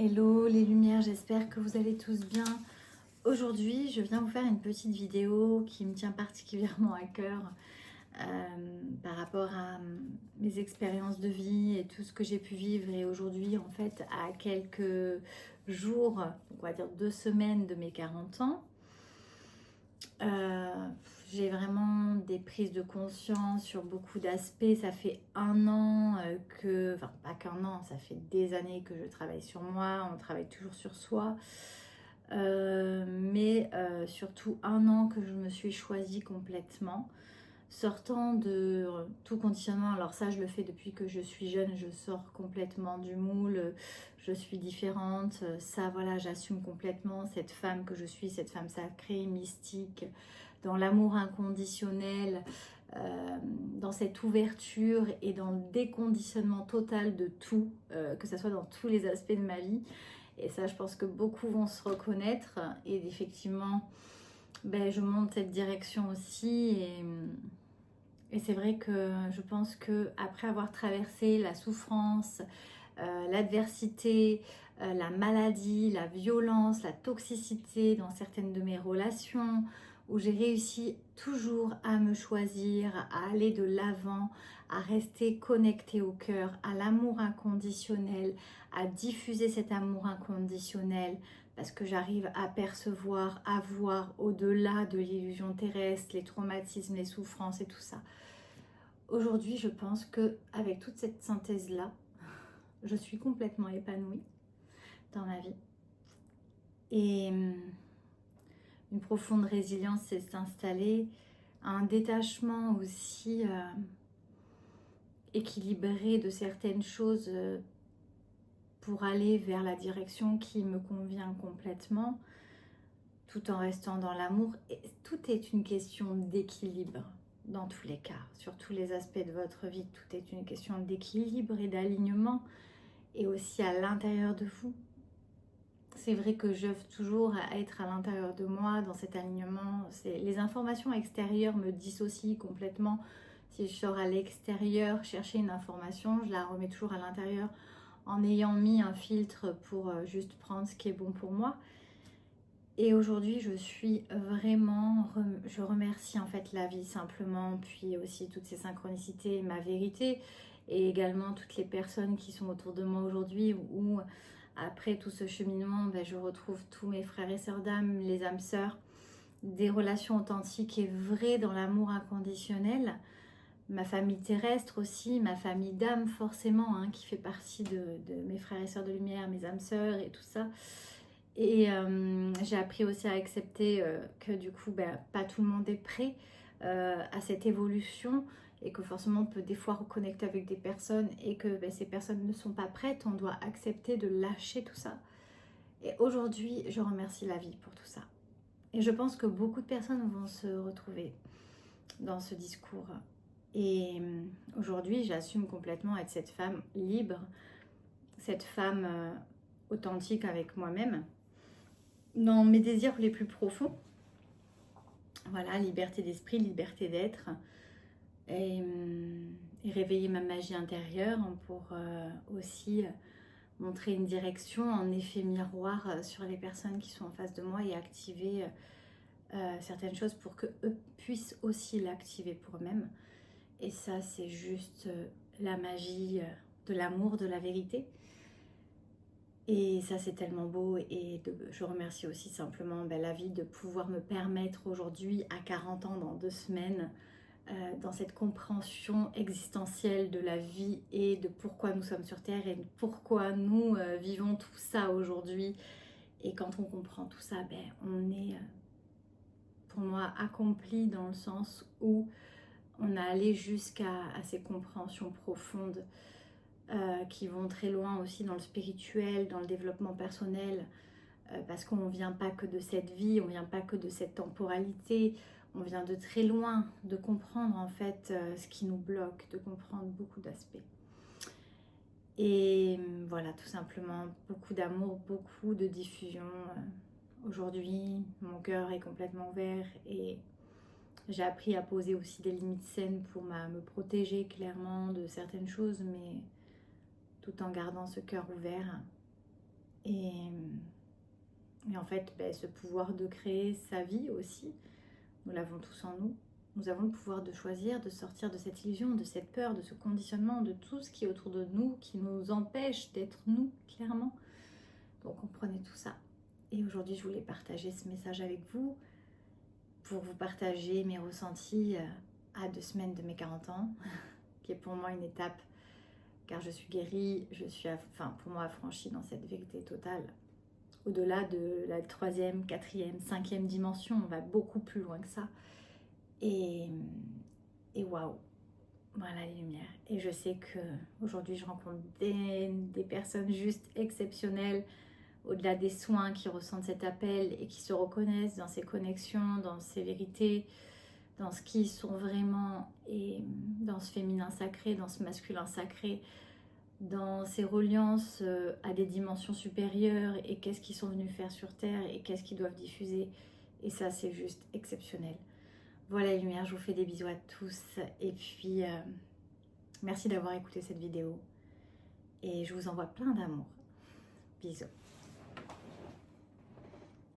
Hello les lumières, j'espère que vous allez tous bien. Aujourd'hui, je viens vous faire une petite vidéo qui me tient particulièrement à cœur par rapport à mes expériences de vie et tout ce que j'ai pu vivre. Et aujourd'hui, en fait, à quelques jours, on va dire 2 semaines de mes 40 ans, j'ai vraiment des prises de conscience sur beaucoup d'aspects. Ça fait un an enfin pas qu'un an, ça fait des années que je travaille sur moi, on travaille toujours sur soi. Mais surtout un an que je me suis choisie complètement, sortant de tout conditionnement. Alors ça, je le fais depuis que je suis jeune, je sors complètement du moule, je suis différente, ça voilà, j'assume complètement cette femme que je suis, cette femme sacrée, mystique, dans l'amour inconditionnel, dans cette ouverture et dans le déconditionnement total de tout, que ce soit dans tous les aspects de ma vie. Et ça, je pense que beaucoup vont se reconnaître. Et effectivement, je monte cette direction aussi. Et c'est vrai que je pense que après avoir traversé la souffrance, l'adversité, la maladie, la violence, la toxicité dans certaines de mes relations, où j'ai réussi toujours à me choisir, à aller de l'avant, à rester connectée au cœur, à l'amour inconditionnel, à diffuser cet amour inconditionnel, parce que j'arrive à percevoir, à voir au-delà de l'illusion terrestre, les traumatismes, les souffrances et tout ça. Aujourd'hui, je pense que avec toute cette synthèse-là, je suis complètement épanouie dans ma vie. Et une profonde résilience s'est installée, un détachement aussi équilibré de certaines choses pour aller vers la direction qui me convient complètement, tout en restant dans l'amour. Et tout est une question d'équilibre dans tous les cas, sur tous les aspects de votre vie. Tout est une question d'équilibre et d'alignement, et aussi à l'intérieur de vous. C'est vrai que j'œuvre toujours à être à l'intérieur de moi, dans cet alignement. Les informations extérieures me dissocient complètement. Si je sors à l'extérieur chercher une information, je la remets toujours à l'intérieur en ayant mis un filtre pour juste prendre ce qui est bon pour moi. Et aujourd'hui, je suis vraiment, je remercie en fait la vie simplement, puis aussi toutes ces synchronicités, ma vérité, et également toutes les personnes qui sont autour de moi aujourd'hui, où après tout ce cheminement, je retrouve tous mes frères et sœurs d'âme, les âmes sœurs, des relations authentiques et vraies dans l'amour inconditionnel. Ma famille terrestre aussi, ma famille d'âme forcément, hein, qui fait partie de mes frères et sœurs de lumière, mes âmes sœurs et tout ça. Et j'ai appris aussi à accepter que du coup, pas tout le monde est prêt à cette évolution, et que forcément on peut des fois reconnecter avec des personnes et que ces personnes ne sont pas prêtes. On doit accepter de lâcher tout ça. Et aujourd'hui, je remercie la vie pour tout ça. Et je pense que beaucoup de personnes vont se retrouver dans ce discours. Et aujourd'hui, j'assume complètement être cette femme libre, cette femme authentique avec moi-même, dans mes désirs les plus profonds. Voilà, liberté d'esprit, liberté d'être, et réveiller ma magie intérieure pour aussi montrer une direction en effet miroir sur les personnes qui sont en face de moi, et activer certaines choses pour qu'eux puissent aussi l'activer pour eux-mêmes. Et ça, c'est juste la magie de l'amour, de la vérité. Et ça, c'est tellement beau. Et je remercie aussi simplement la vie de pouvoir me permettre aujourd'hui, à 40 ans, dans 2 semaines, dans cette compréhension existentielle de la vie et de pourquoi nous sommes sur Terre et pourquoi nous vivons tout ça aujourd'hui. Et quand on comprend tout ça, on est, pour moi, accompli, dans le sens où on a allé jusqu'à ces compréhensions profondes qui vont très loin aussi dans le spirituel, dans le développement personnel, parce qu'on ne vient pas que de cette vie, on ne vient pas que de cette temporalité, on vient de très loin, de comprendre en fait ce qui nous bloque, de comprendre beaucoup d'aspects. Et voilà, tout simplement, beaucoup d'amour, beaucoup de diffusion. Aujourd'hui, mon cœur est complètement ouvert, et j'ai appris à poser aussi des limites saines pour me protéger clairement de certaines choses, mais tout en gardant ce cœur ouvert. Et en fait, ce pouvoir de créer sa vie aussi, nous l'avons tous en nous. Nous avons le pouvoir de choisir, de sortir de cette illusion, de cette peur, de ce conditionnement, de tout ce qui est autour de nous, qui nous empêche d'être nous, clairement. Donc comprenez tout ça. Et aujourd'hui, je voulais partager ce message avec vous pour vous partager mes ressentis à 2 semaines de mes 40 ans, qui est pour moi une étape, car je suis guérie, je suis, pour moi, affranchie dans cette vérité totale. Au-delà de la 3e, 4e, 5e dimension, on va beaucoup plus loin que ça. Et waouh, voilà les lumières. Et je sais qu'aujourd'hui, je rencontre des personnes juste exceptionnelles, au-delà des soins, qui ressentent cet appel et qui se reconnaissent dans ces connexions, dans ces vérités, dans ce qu'ils sont vraiment, et dans ce féminin sacré, dans ce masculin sacré, dans ces reliances à des dimensions supérieures, et qu'est-ce qu'ils sont venus faire sur Terre et qu'est-ce qu'ils doivent diffuser. Et ça, c'est juste exceptionnel. Voilà les lumières, je vous fais des bisous à tous. Et puis, merci d'avoir écouté cette vidéo. Et je vous envoie plein d'amour. Bisous.